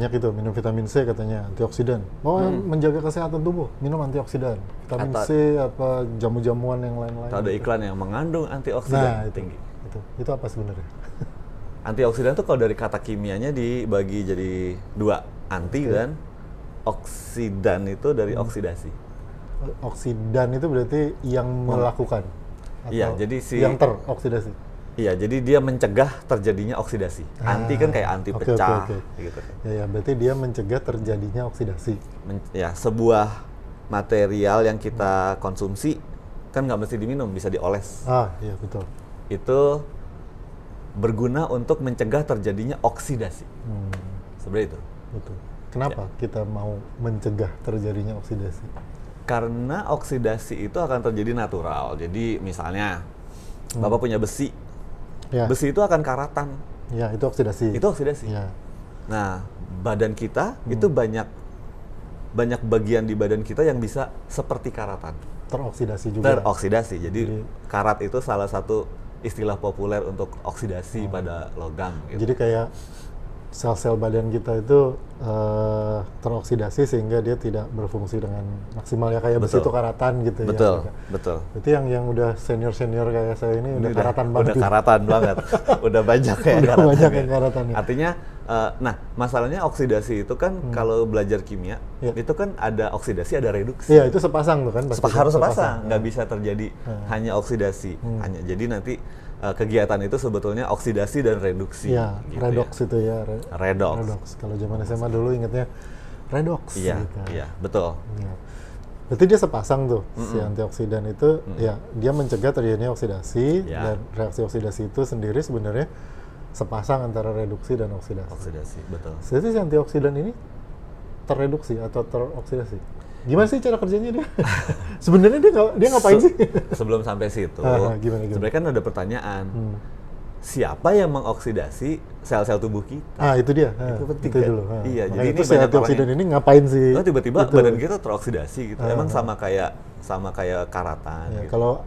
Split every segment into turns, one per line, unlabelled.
banyak itu minum vitamin C katanya antioksidan. Mau menjaga kesehatan tubuh, minum antioksidan. Vitamin
Atau-
C apa jamu-jamuan yang lain-lain.
Atau ada
gitu.
iklan yang mengandung
Nah,
antioksidan
itu.
tinggi.
Itu apa sebenarnya?
Antioksidan tuh kalau dari kata kimianya dibagi jadi dua, anti dan oksidan itu dari oksidasi.
Oksidan itu berarti yang melakukan.
Iya,
Atau
jadi
yang teroksidasi.
Iya, jadi dia mencegah terjadinya oksidasi. Anti kan kayak anti
oke,
pecah,
oke.
gitu.
Ya, berarti dia mencegah terjadinya oksidasi.
Ya, sebuah material yang kita konsumsi kan nggak mesti diminum, bisa dioles.
Iya betul.
Itu berguna untuk mencegah terjadinya oksidasi. Sebenarnya itu.
Betul. Kenapa kita mau mencegah terjadinya oksidasi?
Karena oksidasi itu akan terjadi natural. Jadi misalnya Bapak punya besi,
Ya,
besi itu akan karatan.
ya itu oksidasi.
Itu oksidasi.
Ya,
Nah, badan kita itu banyak bagian di badan kita yang bisa seperti karatan.
teroksidasi juga.
Teroksidasi. Jadi
Jadi-
karat itu salah satu istilah populer untuk oksidasi pada logam. Gitu.
Jadi kayak sel-sel badan kita itu teroksidasi sehingga dia tidak berfungsi dengan maksimal ya kayak besi
Betul.
itu karatan gitu
Betul,
ya.
betul.
Berarti yang udah senior kayak saya ini udah karatan banget.
Udah karatan banget. Udah banyak ya
Udah
karatan.
banyak yang karatan ya.
Artinya, nah masalahnya oksidasi itu kan kalau belajar kimia,
Ya.
itu kan ada oksidasi, ada reduksi.
Iya, itu sepasang tuh kan pasti.
Harus sepasang, nggak bisa terjadi hanya oksidasi.
Hmm.
Jadi nanti kegiatan itu sebetulnya oksidasi dan reduksi.
Iya,
gitu
redox
ya.
itu ya.
Redox.
Kalau zaman SMA dulu ingetnya redox.
Iya,
gitu.
iya, betul.
Iya. Berarti dia sepasang tuh si antioksidan itu, ya dia mencegah terjadinya oksidasi
Ya.
dan reaksi oksidasi itu sendiri sebenarnya sepasang antara reduksi dan oksidasi.
Oksidasi, betul.
Jadi si antioksidan ini terreduksi atau teroksidasi? Gimana sih cara kerjanya dia? Sebenarnya dia ngapain sih?
Sebelum sampai situ,
Gimana?
sebenarnya kan ada pertanyaan. Siapa yang mengoksidasi sel-sel tubuh kita?
Itu dia.
Itu penting
itu
kan?
dulu.
Iya,
Makanya
jadi
itu
ini
si
banyak
antioksidan
orang
ini ngapain sih?
Lalu tiba-tiba
Itu.
badan kita teroksidasi gitu. Emang sama kayak karatan
Ya,
gitu.
kalau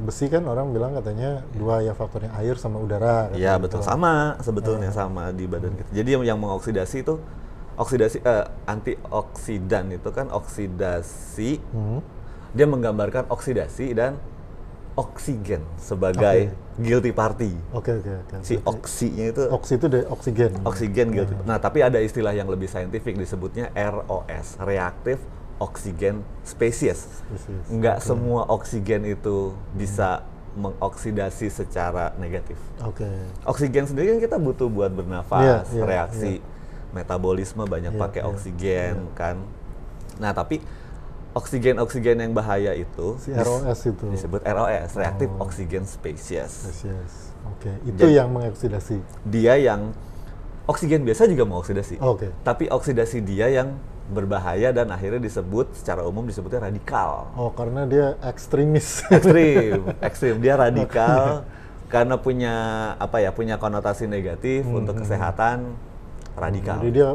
besi kan orang bilang katanya dua ya faktornya air sama udara.
Iya,
katanya
betul.
gitu.
Sama sebetulnya sama di badan kita. Jadi yang mengoksidasi itu antioksidan itu kan oksidasi. Dia menggambarkan oksidasi dan oksigen sebagai guilty party.
Oke.
Si oksinya itu
Oksi itu dari oksigen.
oksigen guilty. Nah, tapi ada istilah yang lebih saintifik disebutnya ROS, reactive oxygen species.
Species.
Nggak semua oksigen itu bisa mengoksidasi secara negatif.
Oke.
Oksigen sendiri kan kita butuh buat bernafas,
Iya,
reaksi metabolisme banyak
Iya,
pakai
iya,
oksigen kan. Nah, tapi oksigen yang bahaya itu
Si ROS itu.
disebut ROS, reactive oxygen species.
Yes. Oke. Itu
Jadi-
yang mengoksidasi.
Dia yang oksigen biasa juga mau oksidasi.
Oke.
Tapi oksidasi dia yang berbahaya dan akhirnya disebut secara umum disebutnya radikal.
Oh, karena dia ekstremis.
Ekstrim. Dia radikal karena punya konotasi negatif untuk kesehatan radikal.
Jadi dia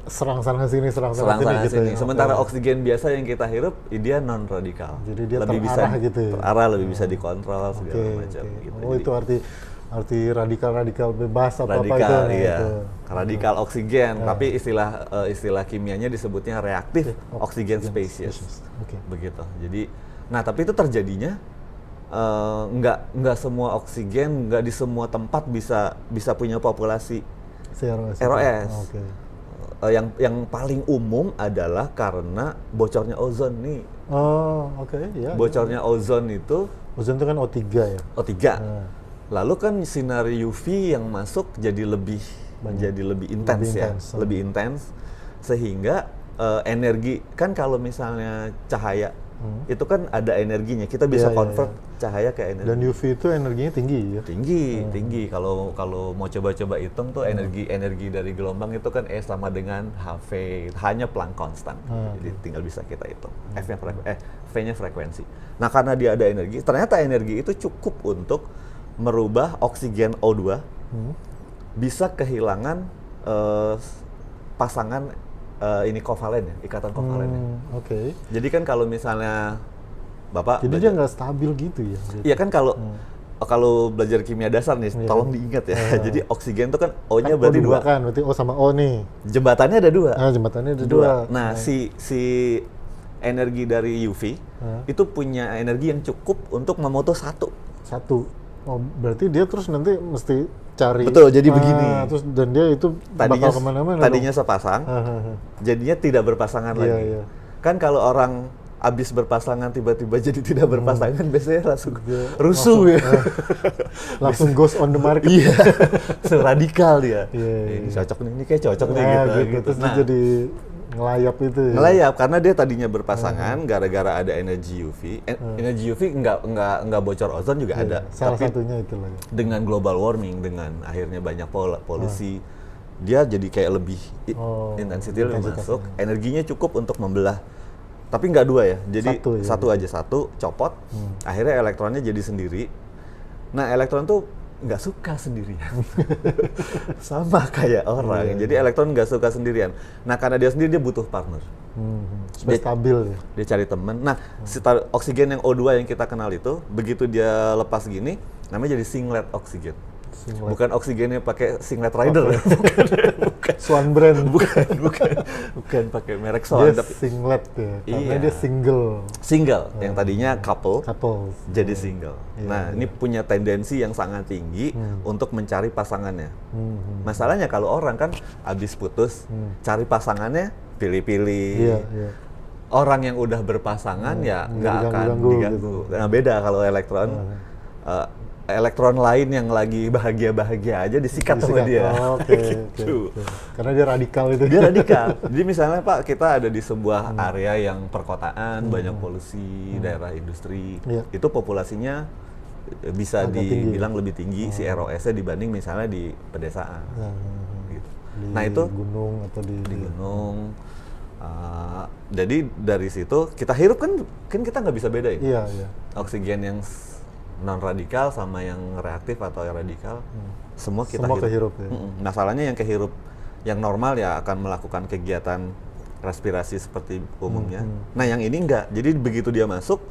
serang sana sini, serang sana
Serang sana
gitu
sini.
ya.
Sementara
Oke.
oksigen biasa yang kita hirup, dia non radikal.
Jadi dia
lebih bisa
terarah gitu ya?
terarah, lebih bisa dikontrol segala
Oke,
macam.
oke.
Gitu.
Oh,
Jadi,
itu arti radikal bebas apa
radikal,
itu.
iya.
Itu.
Radikal oksigen, tapi istilah kimianya disebutnya reaktif oksigen species.
Oke.
Begitu. Jadi, nah tapi itu terjadinya nggak semua oksigen, nggak di semua tempat bisa punya populasi
Si ROS. itu.
ROS.
Oke.
Yang paling umum adalah karena bocornya ozon nih.
Oh, oke, ya.
Bocornya ozon itu
Ozon itu kan O3 ya.
O3.
Nah.
Lalu kan sinar UV yang masuk jadi lebih intens ya,
intens.
lebih intens sehingga energi kan kalau misalnya cahaya itu kan ada energinya, kita bisa
Iya, iya,
convert cahaya ke energi.
Dan UV itu energinya tinggi ya.
Tinggi. Kalau mau coba-coba hitung tuh energi dari gelombang itu kan E sama dengan HV, hanya Planck constant. Jadi tinggal bisa kita hitung. V-nya frekuensi. Nah, karena dia ada energi, ternyata energi itu cukup untuk merubah oksigen O2 bisa kehilangan pasangan ini kovalen ya, ikatan kovalen ya.
Oke.
Jadi kan kalau misalnya Bapak
Jadi dia nggak stabil gitu ya.
iya kan kalau kalau belajar kimia dasar nih,
Iya.
tolong diingat ya.
Iya.
Jadi oksigen itu kan O-nya
Kan
berarti
O2
dua.
kan, berarti O sama O nih.
Jembatannya ada dua.
Jembatannya ada dua.
Nah, si energi dari UV itu punya energi yang cukup untuk memutus
Satu. Oh, berarti dia terus nanti mesti cari.
Betul, jadi begini.
Terus dan dia itu
Tadinya
bakal kemana-mana.
tadinya
dong.
sepasang, jadinya tidak berpasangan
Iya,
lagi.
iya.
Kan kalau orang abis berpasangan tiba-tiba jadi tidak berpasangan, biasanya langsung
Dia
rusuh ya.
Langsung goes on the market.
Iya, radikal dia.
Iya,
Ini
iya.
cocok nih, ini kayak cocok nih
Nah,
gitu.
Terus dia
Nah,
jadi ngelayap itu ya.
ngelayap karena dia tadinya berpasangan gara-gara ada energi UV. Energi UV nggak bocor ozon juga
Iya,
ada.
salah
Tapi
satunya itulah ya.
dengan global warming, dengan akhirnya banyak polusi, dia jadi kayak lebih intensity lebih
intensitasnya.
masuk, energinya cukup untuk membelah. Tapi nggak dua ya, jadi
Satu ya.
satu copot, akhirnya elektronnya jadi sendiri. Nah, elektron tuh nggak suka sendirian, sama kayak orang. Jadi elektron nggak suka sendirian. Nah, karena dia sendiri dia butuh partner.
Supaya stabil ya.
Dia cari teman. Nah, oksigen yang O2 yang kita kenal itu, begitu dia lepas gini, namanya jadi singlet oksigen.
Singlet.
Bukan oksigennya pakai singlet rider, bukan,
Swan brand.
bukan pakai merek Swan,
Dia
tapi
singlet ya. Karena
Iya.
dia single.
single. Yang tadinya couple,
Couples.
jadi single.
Iya,
Nah, ini punya tendensi yang sangat tinggi untuk mencari pasangannya. Masalahnya kalau orang kan habis putus, cari pasangannya pilih-pilih.
Iya, iya.
Orang yang udah berpasangan ya nggak akan
diganggu-ganggu
diganggu. Nah, beda kalau elektron. Elektron lain yang lagi bahagia-bahagia aja disikat sama
Disikat.
dia.
Oh, oke,
Gitu.
oke. Karena dia radikal itu.
Dia radikal. Jadi misalnya Pak, kita ada di sebuah area yang perkotaan, banyak polusi, daerah industri.
Iya.
Itu populasinya bisa
Agak tinggi.
dibilang lebih tinggi si ROS-nya dibanding misalnya di pedesaan. Gitu.
Di
Nah, itu
gunung atau di
gunung. Jadi dari situ kita hirup kan kita nggak bisa bedain.
Iya, iya.
Oksigen yang non radikal sama yang reaktif atau yang radikal, semua kita
Semua kehirup ya.
Masalahnya yang kehirup yang normal ya akan melakukan kegiatan respirasi seperti umumnya. Nah, yang ini enggak. Jadi begitu dia masuk,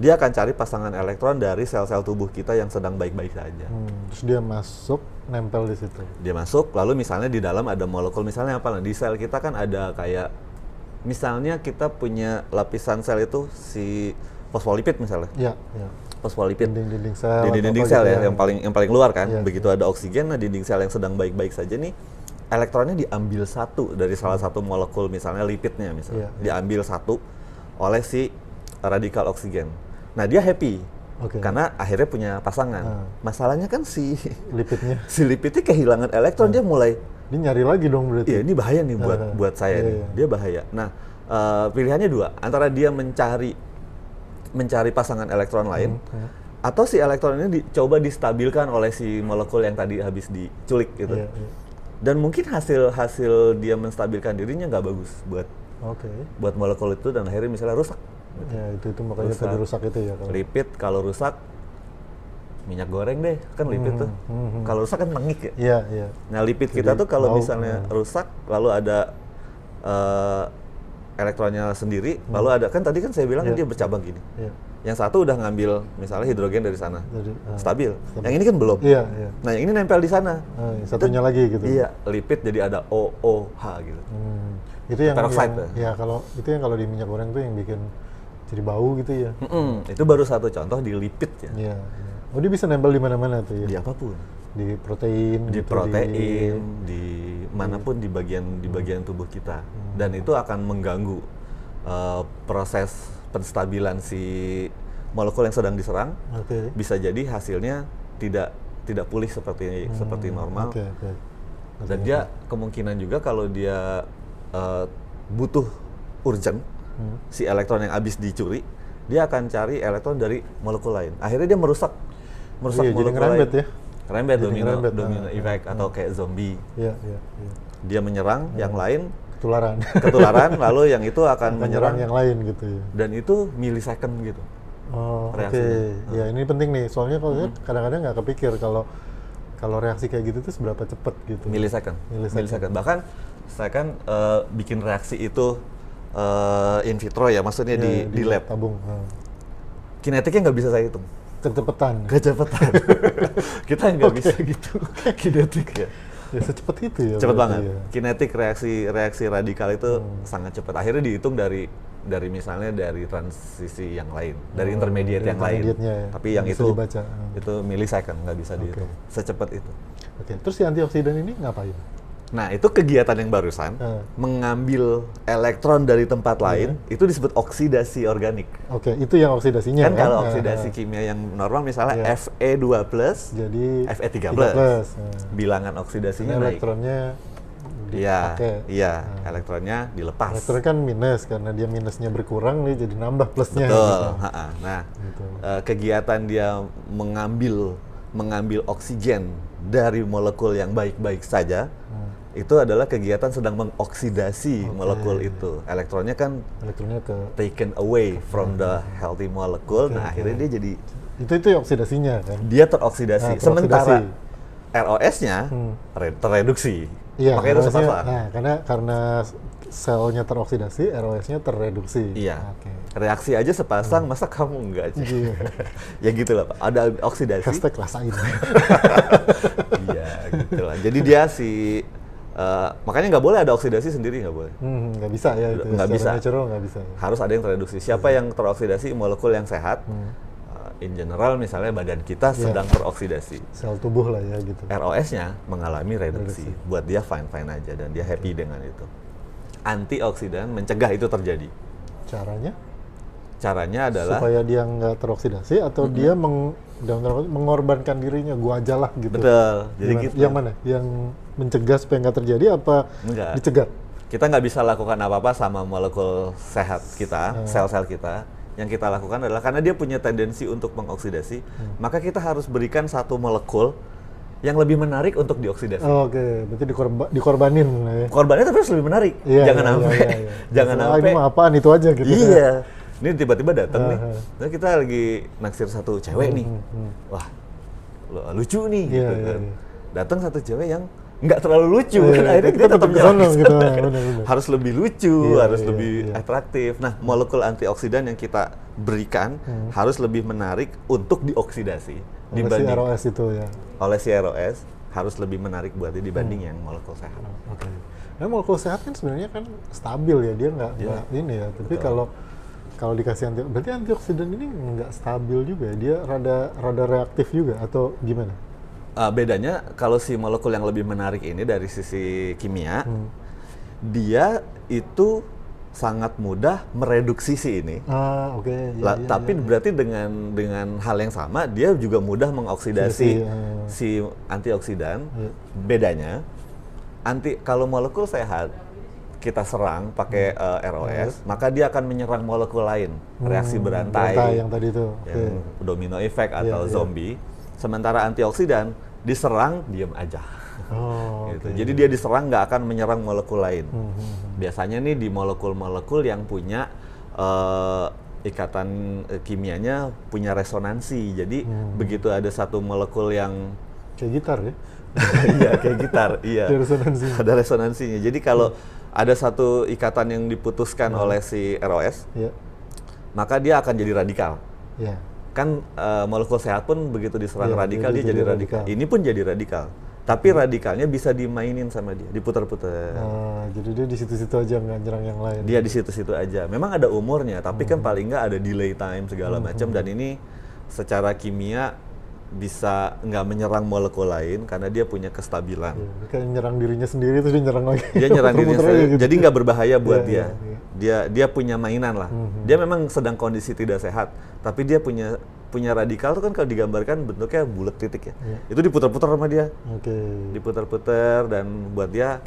dia akan cari pasangan elektron dari sel-sel tubuh kita yang sedang baik-baik saja.
Terus dia masuk, nempel di situ.
Dia masuk, lalu misalnya di dalam ada molekul, misalnya apa? Di sel kita kan ada kayak, misalnya kita punya lapisan sel itu si fosfolipid misalnya.
Iya, iya.
Fosfolipid.
Dinding-dinding sel.
Dinding-dinding
atau
sel
apa
ya,
gitu
yang paling luar kan.
Iya,
Begitu ada oksigen, nah dinding sel yang sedang baik-baik saja nih, elektronnya diambil satu dari salah satu molekul, misalnya lipidnya misalnya.
Iya.
Diambil satu oleh si radikal oksigen. Nah, dia happy.
Oke.
Karena akhirnya punya pasangan. Masalahnya kan si
Lipidnya.
lipidnya kehilangan elektron, dia mulai,
Dia nyari lagi dong berarti.
iya ini bahaya nih buat saya
Iya,
nih.
iya.
Dia bahaya. Nah, pilihannya dua, antara dia mencari pasangan elektron lain, atau si elektron ini coba distabilkan oleh si molekul yang tadi habis diculik gitu.
Iya, iya.
Dan mungkin hasil dia menstabilkan dirinya nggak bagus
Oke.
buat molekul itu, dan akhirnya misalnya rusak.
Ya itu makanya
Rusak.
tadi rusak itu ya kalau.
Lipid kalau rusak, minyak goreng deh, kan lipid tuh. Kalau rusak kan mengik ya.
Iya, iya.
Nah, lipid
Jadi
kita tuh kalau
bau,
misalnya rusak, lalu ada elektronnya sendiri, lalu ada, kan tadi kan saya bilang
Iya.
dia bercabang gini.
Iya.
Yang satu udah ngambil misalnya hidrogen dari sana,
Jadi,
stabil. Yang ini kan belum.
Iya, iya.
Nah, yang ini nempel di sana.
Yang satunya lagi gitu.
Iya, lipid jadi ada OOH gitu.
Itu yang,
Peroxide
ya kalau itu yang kalau di minyak goreng tuh yang bikin jadi bau gitu ya.
Itu baru satu contoh di lipid ya.
Iya. Iya. Oh dia bisa nempel di mana-mana tuh ya.
Di apapun.
Di protein.
Di
gitu,
protein, di manapun di bagian tubuh kita. Dan itu akan mengganggu proses penstabilan si molekul yang sedang diserang.
Oke.
Bisa jadi hasilnya tidak pulih seperti normal.
Oke, oke.
Dan dia kemungkinan juga kalau dia butuh urgent, si elektron yang habis dicuri, dia akan cari elektron dari molekul lain. Akhirnya dia merusak
Iya, jadi
molekul
ngerembet
lain.
ya.
Ngerembet,
Jadi ngerembet,
domino effect atau kayak zombie.
Iya, iya, iya.
Dia menyerang yang lain,
Ketularan.
ketularan, lalu yang itu akan menyerang,
yang lain gitu ya.
dan itu milisecond gitu.
Oh, oke.
Reaksinya.
Ya, ini penting nih. Soalnya kalau lihat kadang-kadang nggak kepikir kalau reaksi kayak gitu tuh seberapa cepat gitu.
Milisecond. Bahkan saya kan bikin reaksi itu in vitro ya, maksudnya di lab.
tabung.
Kinetiknya nggak bisa saya hitung.
Kecepatan.
kecepatan. Kita nggak bisa gitu. Kinetik ya.
Ya secepat itu ya.
Cepet
berarti
banget.
ya.
Kinetik reaksi radikal itu sangat cepat. Akhirnya dihitung dari misalnya dari transisi yang lain, dari intermediate
dari
yang lain.
intermediate-nya ya,
Tapi yang
bisa
itu
dibaca.
itu millisecond, nggak bisa dihitung. Secepat itu.
Oke, terus si antioksidan ini ngapain?
Nah, itu kegiatan yang barusan mengambil elektron dari tempat lain, itu disebut oksidasi organik.
Oke, itu yang oksidasinya
Kan
kan?
kalau oksidasi kimia yang normal misalnya Fe2+,
Jadi
Fe3+, bilangan oksidasinya
karena
naik.
elektronnya
Iya,
dipakai.
iya, elektronnya dilepas.
Elektron kan minus, karena dia minusnya berkurang nih jadi nambah plusnya.
Betul.
Gitu.
Nah,
Gitu.
kegiatan dia mengambil oksigen dari molekul yang baik-baik saja, itu adalah kegiatan sedang mengoksidasi molekul itu. Elektronnya kan
Elektronnya ke
taken away from the healthy molecule. Nah, akhirnya dia jadi
itu oksidasinya kan?
dia teroksidasi.
Nah,
Sementara ROS-nya terreduksi.
Iya,
Makanya itu
ROS-nya,
setara.
nah, karena selnya teroksidasi, ROS-nya terreduksi.
Iya.
Oke.
Reaksi aja sepasang, masa kamu enggak aja?
Iya.
Ya gitu lah, Pak. Ada oksidasi.
Hashtag rasain.
Iya, gitu lah. Jadi dia makanya nggak boleh ada oksidasi sendiri, nggak boleh.
Nggak bisa ya itu.
Nggak bisa.
Secara natural nggak bisa.
Harus ada yang tereduksi. Siapa yang teroksidasi? Molekul yang sehat. In general misalnya badan kita sedang teroksidasi.
Sel tubuh lah ya gitu.
ROS-nya mengalami reduksi. Buat dia fine-fine aja dan dia happy dengan itu. Antioksidan mencegah itu terjadi.
Caranya?
Caranya adalah
Supaya dia nggak teroksidasi atau dia mengorbankan dirinya, gua aja lah gitu.
betul. Jadi
Gimana?
gitu.
Yang mana? Yang mencegah supaya nggak terjadi apa
Enggak.
dicegah?
Kita nggak bisa lakukan apa-apa sama molekul sehat kita, sel-sel kita. Yang kita lakukan adalah karena dia punya tendensi untuk mengoksidasi, maka kita harus berikan satu molekul yang lebih menarik untuk dioksidasi.
Oh, oke, berarti dikorbanin lah ya.
Korbannya tapi harus lebih menarik.
Iya,
Jangan
iya,
sampai,
iya, iya.
jangan
Ah,
sampai.
ini mah apaan itu aja gitu.
Iya. Ini tiba-tiba datang nih.
Aha.
Nah, kita lagi naksir satu cewek nih. Wah, lucu nih
Iya,
gitu
iya,
kan.
iya.
Datang satu cewek yang nggak terlalu lucu
Iya,
kan,
iya,
akhirnya
kita
kita tetap
tetap kesana
nyerang
gitu,
kan.
benar-benar.
Harus lebih lucu,
Iya,
harus
iya,
lebih
iya.
atraktif. Nah, molekul antioksidan yang kita berikan harus lebih menarik untuk dioksidasi
Oleh si
dibanding
ROS itu ya.
oleh si ROS, harus lebih menarik buat dia dibanding yang molekul sehat.
Oke. Nah, molekul sehat kan sebenarnya kan stabil ya, dia nggak ini ya. Tapi kalau dikasih berarti antioksidan ini nggak stabil juga ya? Dia rada reaktif juga atau gimana?
Bedanya kalau si molekul yang lebih menarik ini dari sisi kimia, dia itu sangat mudah mereduksi si ini.
Oke. Iya, iya,
Tapi
iya.
berarti dengan hal yang sama dia juga mudah mengoksidasi si antioksidan. Bedanya kalau molekul sehat kita serang pakai ROS, maka dia akan menyerang molekul lain, reaksi berantai
yang tadi itu.
yang domino effect atau
Iya, iya.
zombie. Sementara antioksidan diserang diam aja.
Oh,
Gitu.
oke.
Jadi dia diserang nggak akan menyerang molekul lain. Biasanya nih di molekul-molekul yang punya ikatan kimianya punya resonansi. Jadi begitu ada satu molekul yang
Kayak gitar ya.
iya kayak gitar, iya.
Ada resonansi.
Ada resonansinya. Jadi kalau ada satu ikatan yang diputuskan oleh si ROS,
Iya.
maka dia akan jadi radikal.
Iya.
Kan molekul sehat pun begitu diserang
Iya,
radikal
dia
dia
jadi
jadi radikal. Ini pun jadi radikal. Tapi radikalnya bisa dimainin sama dia, diputar-putar.
Jadi dia di situ-situ aja nggak nyerang yang lain.
Dia di situ-situ aja. Memang ada umurnya, tapi kan paling nggak ada delay time segala macam dan ini secara kimia bisa nggak menyerang molekul lain karena dia punya kestabilan.
Iya, dia kayak nyerang dirinya sendiri terus dia nyerang lagi.
Dia nyerang dirinya
Muter-muter aja
sendiri,
gitu.
jadi nggak berbahaya buat
Iya,
dia. Dia punya mainan lah. Dia memang sedang kondisi tidak sehat, tapi dia punya radikal tuh kan kalau digambarkan bentuknya bulat titik ya. Itu diputar-putar sama dia,
Oke.
diputar-putar dan buat dia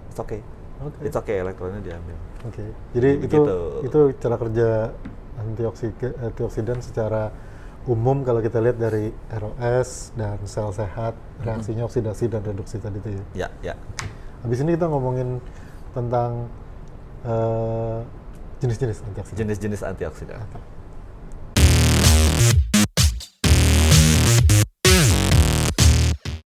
it's okay.
Oke.
It's okay elektronnya diambil.
Oke. Jadi
Begitu.
itu cara kerja antioksidan secara umum kalau kita lihat dari ROS dan sel sehat, reaksinya oksidasi dan reduksi tadi itu ya.
Ya.
Habis ini kita ngomongin tentang jenis-jenis antioksidan.
Jenis-jenis antioksidan.